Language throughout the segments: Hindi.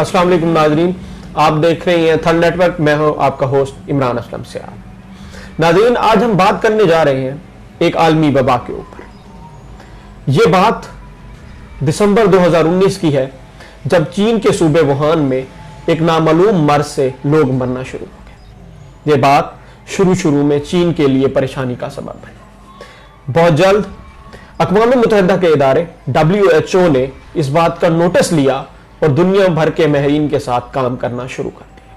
अस्सलाम वालेकुम नाजरीन, आप देख रहे हैं थल नेटवर्क। मैं हूं आपका होस्ट इमरान असलम से। नाजरीन, आज हम बात करने जा रहे हैं एक आलमी वबा के ऊपर। यह बात दिसंबर 2019 की है, जब चीन के सूबे वुहान में एक नामालूम मर्ज से लोग मरना शुरू हो गए। यह बात शुरू में चीन के लिए परेशानी का सबब बनी। बहुत जल्द अक़वाम मुत्तहिदा के इदारे WHO ने इस बात का नोटिस लिया और दुनिया भर के माहिरीन के साथ काम करना शुरू कर दिया।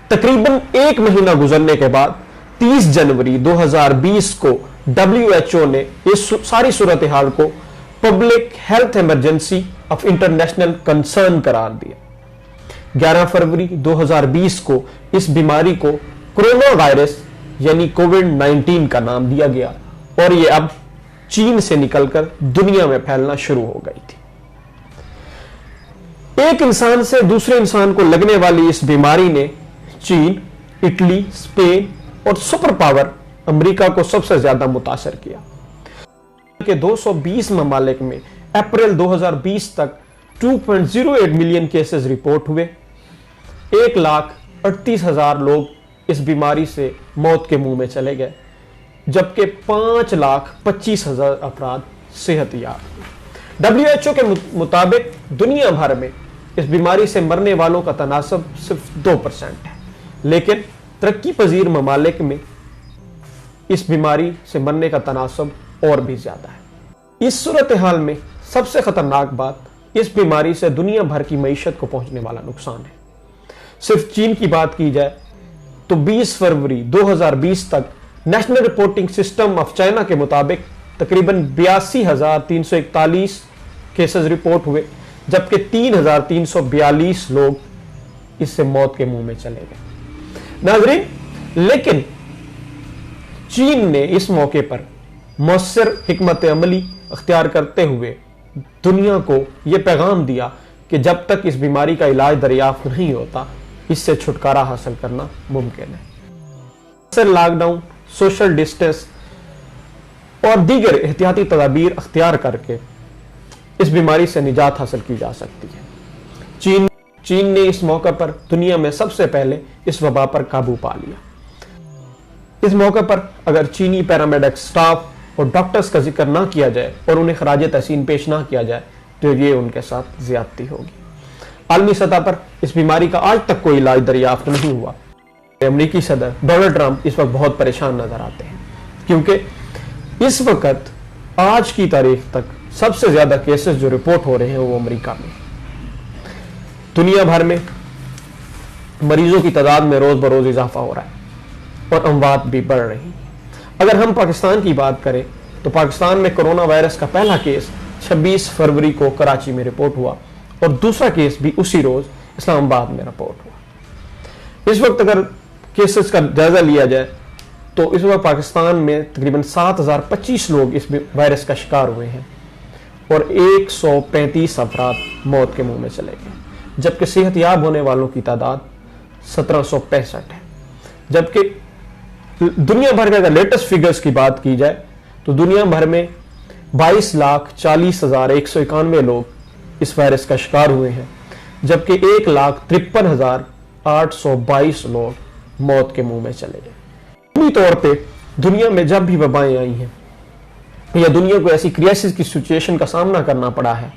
तकरीबन एक महीना गुजरने के बाद 30 जनवरी 2020 को WHO ने इस सारी सूरत हाल को public health emergency of international concern करार दिया। 11 फरवरी 2020 को इस बीमारी को कोरोना वायरस यानी कोविड-19 का नाम दिया गया और यह अब चीन से निकलकर दुनिया में फैलना शुरू हो गई थी। एक इंसान से दूसरे इंसान को लगने वाली इस बीमारी ने चीन, इटली, स्पेन और सुपर पावर अमेरिका को सबसे ज्यादा मुतासर किया। के 220 ममालिक में अप्रैल 2020 तक 2.08 मिलियन केसेस रिपोर्ट हुए। 1,38,000 लोग इस बीमारी से मौत के मुंह में चले गए, जबकि 5,25,000 अफराद सेहतयाब। WHO के मुताबिक दुनिया भर में इस बीमारी से मरने वालों का तनासब सिर्फ 2% है, लेकिन तरक्की पजीर ममालिक में इस बीमारी से मरने का तनासब और भी ज्यादा है। इस सूरत हाल में सबसे खतरनाक बात, इस बीमारी से दुनिया भर की मईशत को पहुंचने वाला नुकसान है। सिर्फ चीन की बात की जाए तो 20 फरवरी 2020 तक national reporting system of China के मुताबिक तकरीबन 82,341 केसेस रिपोर्ट हुए, जबकि 3,342 लोग इससे मौत के मुंह में चले गए। नाज़रीन, लेकिन चीन ने इस मौके पर मौसर हिकमत अमली अख्तियार करते हुए दुनिया को यह पैगाम दिया कि जब तक इस बीमारी का इलाज दरियाफ्त नहीं होता, इससे छुटकारा हासिल करना मुमकिन है। लॉकडाउन, सोशल डिस्टेंस और दीगर एहतियाती तदाबीर अख्तियार करके इस बीमारी से निजात हासिल की जा सकती है। चीन ने इस मौके पर दुनिया में सबसे पहले इस वबा पर काबू पा लिया। इस मौके पर अगर चीनी पैरामेडिक स्टाफ और डॉक्टर्स का जिक्र ना किया जाए और उन्हें खराज तहसीन पेश ना किया जाए तो ये उनके साथ ज्यादती होगी। आलमी सतह पर इस बीमारी का आज तक कोई इलाज दरियाफ्त नहीं हुआ। अमेरिकी सदर डोनाल्ड ट्रंप इस वक्त बहुत परेशान नजर आते हैं, क्योंकि इस वक्त आज की तारीख तक सबसे ज्यादा केसेस जो रिपोर्ट हो रहे हैं वो अमेरिका में। दुनिया भर में मरीजों की तादाद में रोज बरोज इजाफा हो रहा है और अमवात भी बढ़ रही है। अगर हम पाकिस्तान की बात करें तो पाकिस्तान में कोरोना वायरस का पहला केस 26 फरवरी को कराची में रिपोर्ट हुआ और दूसरा केस भी उसी रोज इस्लामाबाद में रिपोर्ट हुआ। इस वक्त अगर केसेस का जायजा लिया जाए तो इस वक्त पाकिस्तान में तकरीबन 7,025 लोग इस वायरस का शिकार हुए हैं और 135 अफराद मौत के मुंह में चले गए, जबकि सेहतयाब होने वालों की तादाद 1765 है। जबकि दुनिया भर में अगर लेटेस्ट फिगर्स की बात की जाए तो दुनिया भर में 22,40,191 लोग इस वायरस का शिकार हुए हैं, जबकि 1,53,822 लोग मौत के मुंह में चले गए। अमूमी तौर पे दुनिया में जब भी वबाएं आई हैं या दुनिया को ऐसी क्राइसिस की सिचुएशन का सामना करना पड़ा है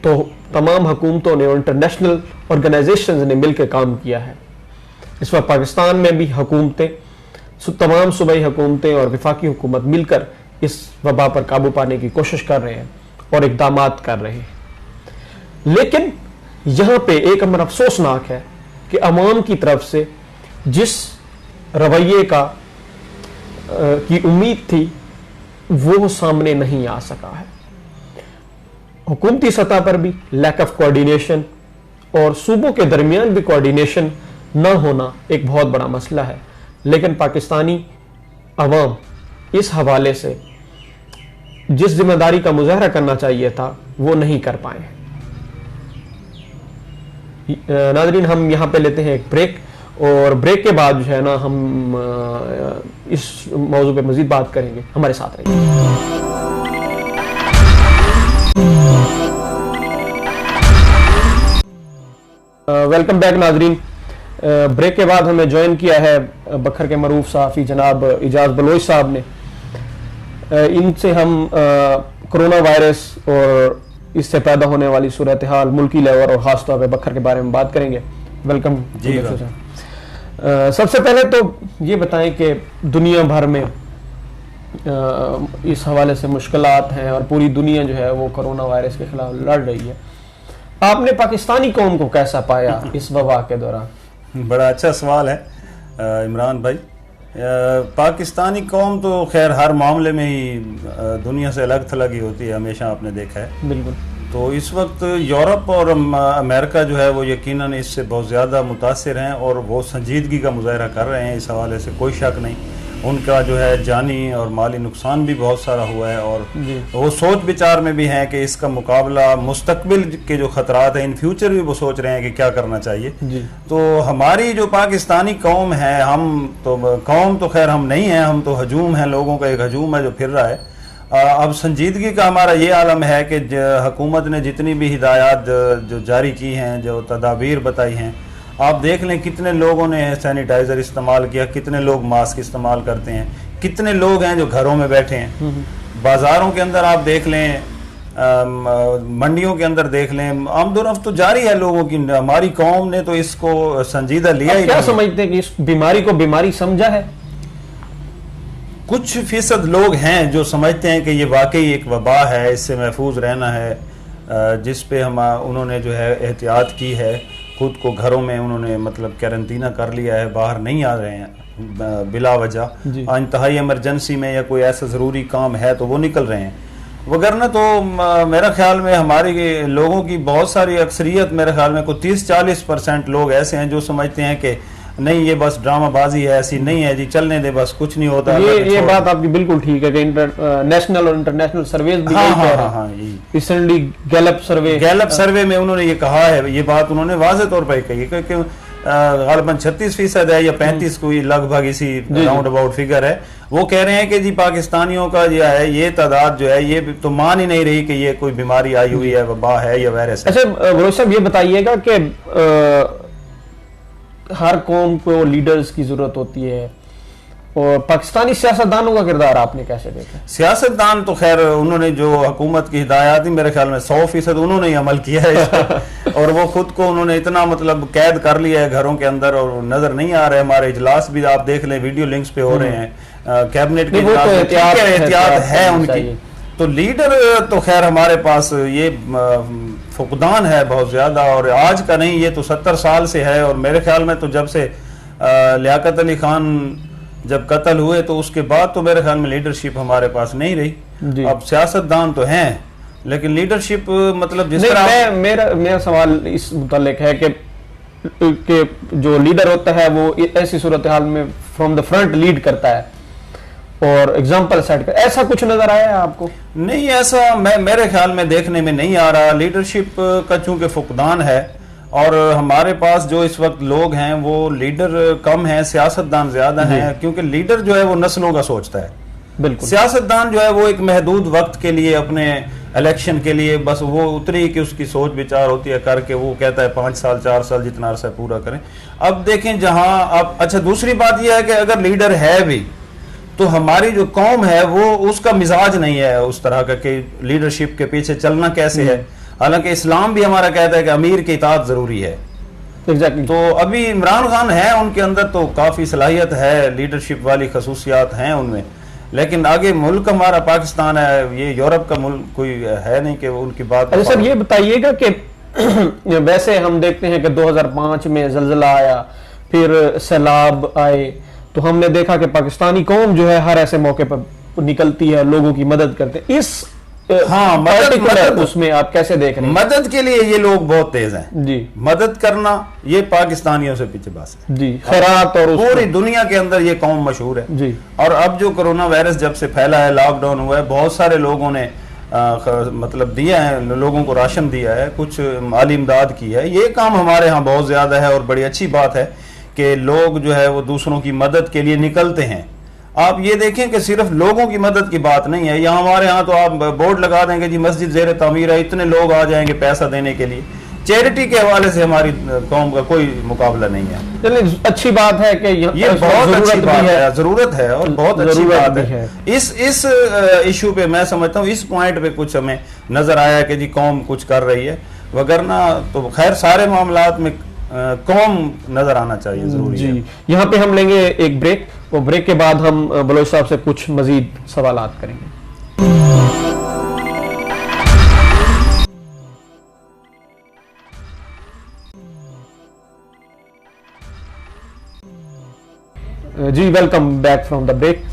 तो तमाम हुकूमतों ने और इंटरनेशनल ऑर्गेनाइजेशंस ने मिलकर काम किया है। इस वक्त पाकिस्तान में भी हुकूमतें, तमाम सूबाई हुकूमतें और वफाकी हुकूमत मिलकर इस वबा पर काबू पाने की कोशिश कर रहे हैं और इक़दामात कर रहे हैं। लेकिन यहां पे एक अमर अफसोसनाक है कि अवाम की तरफ से जिस रवैये की उम्मीद थी वो सामने नहीं आ सका है। हुकूमती सतह पर भी लैक ऑफ कोऑर्डिनेशन और सूबों के दरमियान भी कोऑर्डिनेशन न होना एक बहुत बड़ा मसला है। लेकिन पाकिस्तानी अवाम इस हवाले से जिस जिम्मेदारी का मुजाहरा करना चाहिए था वो नहीं कर पाए। नाज़रीन, हम यहाँ पे लेते हैं एक ब्रेक और ब्रेक के बाद जो है ना हम इस मौजू पे मजीद बात करेंगे। हमारे साथ रहिए। वेलकम बैक नाजरीन। ब्रेक के बाद हमें ज्वाइन किया है बखर के मरूफ सहाफ़ी जनाब इजाज़ बलोच साहब ने। इनसे हम कोरोना वायरस और इससे पैदा होने वाली सूरत हाल मुल्की लेवल और ख़ास तौर पे बखर के बारे में बात करेंगे। वेलकम जी। सबसे पहले तो ये बताएं कि दुनिया भर में इस हवाले से मुश्किलात हैं और पूरी दुनिया जो है वो कोरोना वायरस के खिलाफ लड़ रही है। आपने पाकिस्तानी कौम को कैसा पाया इस वबा के दौरान? बड़ा अच्छा सवाल है इमरान भाई। पाकिस्तानी कौम तो खैर हर मामले में ही दुनिया से अलग थलग ही होती है, हमेशा आपने देखा है। बिल्कुल। तो इस वक्त यूरोप और अमेरिका जो है वो यकीनन इससे बहुत ज़्यादा मुतासिर हैं और वो संजीदगी का मुजाहरा कर रहे हैं। इस हवाले से कोई शक नहीं, उनका जो है जानी और माली नुकसान भी बहुत सारा हुआ है और वो सोच विचार में भी हैं कि इसका मुकाबला मुस्तकबिल के जो खतरात हैं इन फ्यूचर भी वो सोच रहे हैं कि क्या करना चाहिए। तो हमारी जो पाकिस्तानी कौम है, हम तो कौम तो खैर हम नहीं हैं, हम तो हजूम हैं, लोगों का एक हजूम है जो फिर रहा है। अब संजीदगी का हमारा ये आलम है कि हुकूमत ने जितनी भी हिदायत जो जारी की हैं, जो तदाबीर बताई हैं, आप देख लें कितने लोगों ने सैनिटाइज़र इस्तेमाल किया, कितने लोग मास्क इस्तेमाल करते हैं, कितने लोग हैं जो घरों में बैठे हैं। बाज़ारों के अंदर आप देख लें, मंडियों के अंदर देख लें, आमदोरफ्त तो जारी है लोगों की। हमारी कौम ने तो इसको संजीदा लिया ही। क्या समझते हैं कि इस बीमारी को बीमारी समझा है? कुछ फीसद लोग हैं जो समझते हैं कि ये वाकई एक वबा है, इससे महफूज रहना है, जिस पे उन्होंने जो है एहतियात की है, खुद को घरों में उन्होंने मतलब क्वारंटीना कर लिया है, बाहर नहीं आ रहे हैं बिला वजह। इंतहाई इमरजेंसी में या कोई ऐसा ज़रूरी काम है तो वो निकल रहे हैं, वगरना तो मेरा ख्याल में हमारे लोगों की बहुत सारी अक्सरियत, मेरे ख्याल में कोई 30-40% लोग ऐसे हैं जो समझते हैं कि नहीं ये बस ड्रामाबाजी है, ऐसी नहीं है जी, चलने दे बस, कुछ नहीं होता। ये बात आपकी बिल्कुल ठीक है कि नेशनल और इंटरनेशल सर्वेज भी रिसेंटली गैलप सर्वे में उन्होंने ये कहा है, ये बात उन्होंने वाज़े तौर पर कही है कि गालिबन 36% है या 35 कोई लगभग इसी राउंड अबाउट फिगर है। वो कह रहे हैं कि जी पाकिस्तानियों का जो है ये तादाद जो है ये तो मान ही नहीं रही कि ये कोई बीमारी आई हुई है, वबा है या वायरस है। अच्छा बलोच साहब ये बताइएगा कि हर कौम को लीडर्स की जरूरत होती है और पाकिस्तानी सियासतदानों का किरदार आपने कैसे देखा? सियासतदान तो खैर उन्होंने जो हुकूमत की हिदायत थी मेरे ख्याल में 100% उन्होंने ही अमल किया है और वो खुद को उन्होंने इतना मतलब कैद कर लिया है घरों के अंदर और नजर नहीं आ रहे। हमारे इजलास भी आप देख लें, वीडियो लिंक्स पे हो रहे हैं, कैबिनेट के एहतियात है उनकी। तो लीडर तो खैर हमारे पास ये फुकदान है बहुत ज़्यादा, और आज का नहीं, ये तो 70 साल से है। और मेरे ख्याल में तो जब से लियाकत अली खान जब कत्ल हुए तो उसके बाद तो मेरे ख्याल में लीडरशिप हमारे पास नहीं रही। अब सियासतदान तो हैं लेकिन लीडरशिप मतलब जिस तरह मेरा सवाल इस मुतालिक है कि जो लीडर होता है वो ऐसी सूरत हाल में फ्रॉम द फ्रंट लीड करता है और एग्जाम्पल सेट कर, ऐसा कुछ नजर आया है आपको? नहीं, ऐसा मेरे ख्याल में देखने में नहीं आ रहा। लीडरशिप का चूंकि फुकदान है और हमारे पास जो इस वक्त लोग हैं वो लीडर कम हैं, सियासतदान ज्यादा हैं, क्योंकि लीडर जो है वो नस्लों का सोचता है। बिल्कुल। सियासतदान जो है वो एक महदूद वक्त के लिए, अपने इलेक्शन के लिए बस वो उतरी कि उसकी सोच विचार होती है करके वो कहता है 5 साल 4 साल जितना अरसा पूरा करें। अब देखें जहां अब अच्छा दूसरी बात यह है कि अगर लीडर है भी तो हमारी जो कौम है वो उसका मिजाज नहीं है उस तरह का कि लीडरशिप के पीछे चलना कैसे है। हालांकि इस्लाम भी हमारा कहता है कि अमीर की इताअत जरूरी है। Exactly. तो अभी इमरान खान है, उनके अंदर तो काफी सलाहियत है, लीडरशिप वाली खसूसियात हैं उनमें, लेकिन आगे मुल्क हमारा पाकिस्तान है, ये यूरोप का मुल्क कोई है नहीं कि उनकी बात। अच्छा सर ये बताइएगा कि वैसे हम देखते हैं कि 2005 में जल्जला आया, फिर सैलाब आए, तो हमने देखा कि पाकिस्तानी कौम जो है हर ऐसे मौके पर निकलती है, लोगों की मदद करते हैं। इस मदद उसमें आप कैसे देख रहे हैं? मदद के लिए ये लोग बहुत तेज हैं जी, मदद करना ये पाकिस्तानियों से पीछे बात है जी। खैरात और पूरी दुनिया के अंदर ये कौम मशहूर है जी। और अब जो कोरोना वायरस जब से फैला है, लॉकडाउन हुआ है, बहुत सारे लोगों ने मतलब दिया है, लोगों को राशन दिया है, कुछ माली इमदाद की है। ये काम हमारे यहाँ बहुत ज्यादा है और बड़ी अच्छी बात है कि लोग जो है वो दूसरों की मदद के लिए निकलते हैं। आप ये देखें कि सिर्फ लोगों की मदद की बात नहीं है, यहाँ हमारे यहाँ तो आप बोर्ड लगा देंगे जी मस्जिद ज़ेर तामीर है, इतने लोग आ जाएंगे पैसा देने के लिए, चैरिटी के हवाले से हमारी कौम का कोई मुकाबला नहीं है। चलिए, अच्छी बात है कि ये बहुत अच्छी बात है, जरूरत है और बहुत अच्छी बात है। इस इशू पे मैं समझता हूँ, इस पॉइंट पे कुछ हमें नजर आया कि जी कौम कुछ कर रही है, वगरना तो खैर सारे मामलात में कौम नजर आना चाहिए, जरूरी जी है। यहाँ पे हम लेंगे एक ब्रेक, और ब्रेक के बाद हम बलोच साहब से कुछ मजीद सवालात करेंगे। जी, welcome back from the break.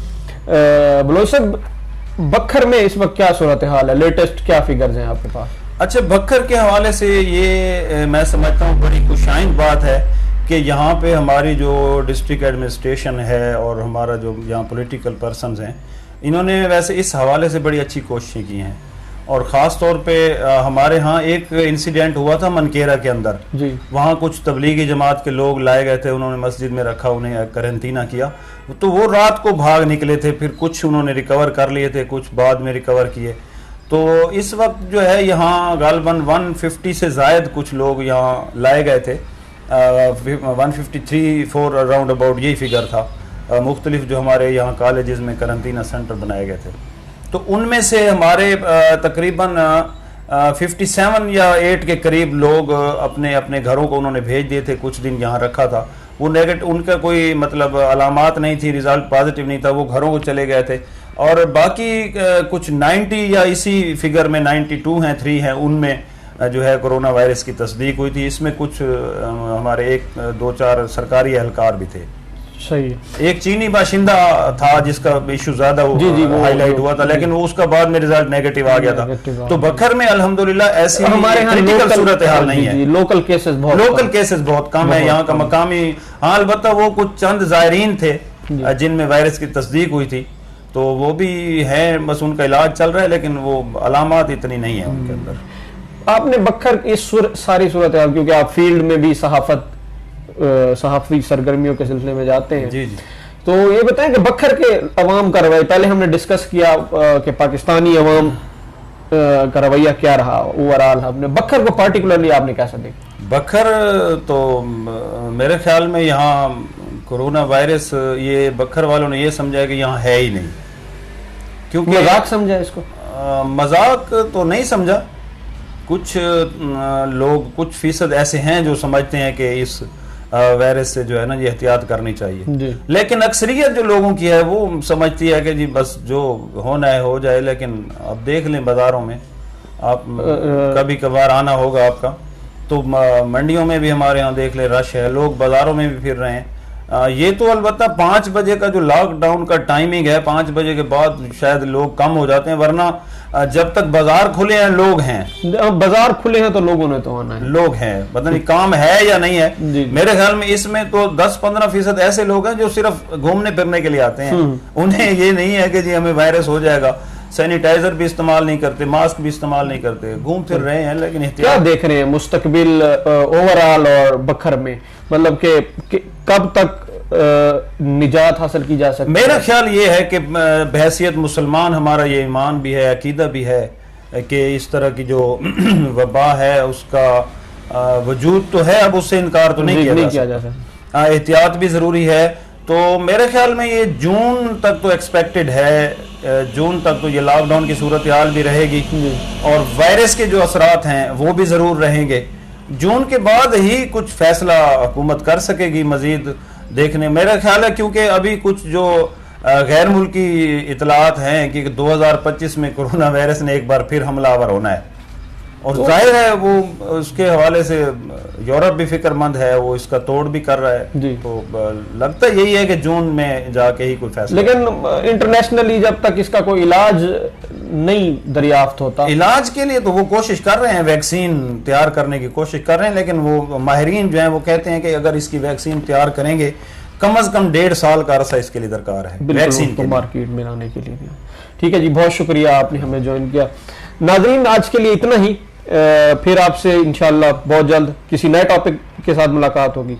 Baloch साहब, बखर में इस वक्त क्या सूरत हाल है, लेटेस्ट क्या फिगर्स हैं आपके पास? अच्छा, बखर के हवाले से ये मैं समझता हूँ बड़ी खुशाइंद बात है कि यहाँ पे हमारी जो डिस्ट्रिक्ट एडमिनिस्ट्रेशन है और हमारा जो यहाँ पॉलिटिकल पर्सन्स हैं, इन्होंने वैसे इस हवाले से बड़ी अच्छी कोशिशें की हैं। और ख़ास तौर पे हमारे यहाँ एक इंसिडेंट हुआ था मनकेरा के अंदर जी। वहाँ कुछ तबलीगी जमात के लोग लाए गए थे, उन्होंने मस्जिद में रखा, उन्हें करंतना किया, तो वो रात को भाग निकले थे, फिर कुछ उन्होंने रिकवर कर लिए थे, कुछ बाद में रिकवर किए। तो इस वक्त जो है यहाँ गालबन 150 से ज़ायद कुछ लोग यहाँ लाए गए थे, 153-4 अराउंड अबाउट यही फिगर था। मुख्तलिफ जो हमारे यहाँ कॉलेजेस में करंतना सेंटर बनाए गए थे, तो उनमें से हमारे तकरीबन 57 या 8 के करीब लोग अपने अपने घरों को उन्होंने भेज दिए थे, कुछ दिन यहाँ रखा था। वो नेगेटिव, उनका कोई मतलब अलामात नहीं थी, रिजल्ट पॉजिटिव नहीं था, वो घरों को चले गए थे। और बाकी कुछ 90 या इसी फिगर में 92 हैं, 3 हैं, उनमें जो है कोरोना वायरस की तस्दीक हुई थी। इसमें कुछ हमारे 1-2-4 सरकारी एहलकार भी थे। सही। एक चीनी बाशिंदा था जिसका इशू ज्यादा वो हाईलाइट हुआ था, लेकिन वो उसका बाद में रिजल्ट नेगेटिव आ गया था। तो बखर में अल्हम्दुलिल्लाह ऐसी हमारे क्रिटिकल सूरत हाल नहीं है, लोकल केसेस बहुत कम है यहाँ का मकामी। हाँ, अलबत्ता वो कुछ चंद ज़ायरीन थे जिनमें वायरस की तस्दीक हुई थी, तो वो भी हैं, बस उनका इलाज चल रहा है, लेकिन वो अलामात इतनी नहीं है उनके अंदर। आपने बखर इस सारी सूरत हाल, क्योंकि आप फील्ड में भी सहाफ़ी सरगर्मियों के सिलसिले में जाते हैं, जी जी, तो ये बताएं कि बखर के अवाम का रवैया, पहले हमने डिस्कस किया कि पाकिस्तानी अवाम का रवैया क्या रहा ओवरऑल, हमने बखर को पार्टिकुलरली आपने कैसा देखा? बखर तो मेरे ख्याल में यहाँ कोरोना वायरस, ये बखर वालों ने ये समझा है कि यहाँ है ही नहीं, क्योंकि मजाक समझा इसको। मजाक तो नहीं समझा, कुछ लोग, कुछ फीसद ऐसे हैं जो समझते हैं कि इस वायरस से जो है ना ये एहतियात करनी चाहिए, लेकिन अक्सरियत जो लोगों की है वो समझती है कि जी बस जो होना है हो जाए। लेकिन अब देख लें बाजारों में, आप कभी कभार आना होगा आपका, तो मंडियों में भी हमारे यहाँ देख ले रश है, लोग बाजारों में भी फिर रहे हैं। ये तो अलबत्ता 5 बजे का जो लॉकडाउन का टाइमिंग है, 5 बजे के बाद शायद लोग कम हो जाते हैं, वरना जब तक बाजार खुले हैं लोग हैं। बाजार खुले हैं तो लोगों ने तो आना है, लोग हैं, पता नहीं काम है या नहीं है। मेरे ख्याल में इसमें तो 10-15% ऐसे लोग हैं जो सिर्फ घूमने फिरने के लिए आते हैं, उन्हें ये नहीं है कि जी हमें वायरस हो जाएगा। सैनिटाइजर भी इस्तेमाल नहीं करते, मास्क भी इस्तेमाल नहीं करते, घूम फिर रहे हैं। लेकिन क्या देख रहे हैं मुस्तकबिल ओवरऑल और बखर में, मतलब कि कब तक निजात हासिल की जा सकती है? मेरा ख्याल ये है कि बहैसियत मुसलमान हमारा ये ईमान भी है, अकीदा भी है कि इस तरह की जो वबा है उसका वजूद तो है, अब उससे इनकार तो नहीं किया जा सकता। एहतियात भी ज़रूरी है। तो मेरे ख्याल में ये जून तक तो एक्सपेक्टेड है, जून तक तो ये लॉकडाउन की सूरत हाल भी रहेगी और वायरस के जो असरात हैं वो भी ज़रूर रहेंगे। जून के बाद ही कुछ फैसला हुकूमत कर सकेगी मजीद देखने, मेरा ख्याल है, क्योंकि अभी कुछ जो गैर मुल्की इतलात हैं कि 2025 में कोरोना वायरस ने एक बार फिर हमलावर होना है, और जाहिर है वो उसके हवाले से यूरोप भी फिक्रमंद है, वो इसका तोड़ भी कर रहा है। तो लगता यही है कि जून में जाके ही कोई फैसला। लेकिन इंटरनेशनली जब तक इसका कोई इलाज नहीं दरियाफ्त होता, इलाज के लिए तो वो कोशिश कर रहे हैं, वैक्सीन तैयार करने की कोशिश कर रहे हैं, लेकिन वो माहिरीन जो है वो कहते हैं कि अगर इसकी वैक्सीन तैयार करेंगे कम अज कम 1.5 साल का अरसा इसके लिए दरकार है वैक्सीन को मार्केट में लाने के लिए। ठीक है जी, बहुत शुक्रिया आपने हमें ज्वाइन किया। नाज़रीन, आज के लिए इतना ही, फिर आपसे इंशाअल्लाह बहुत जल्द किसी नए टॉपिक के साथ मुलाकात होगी।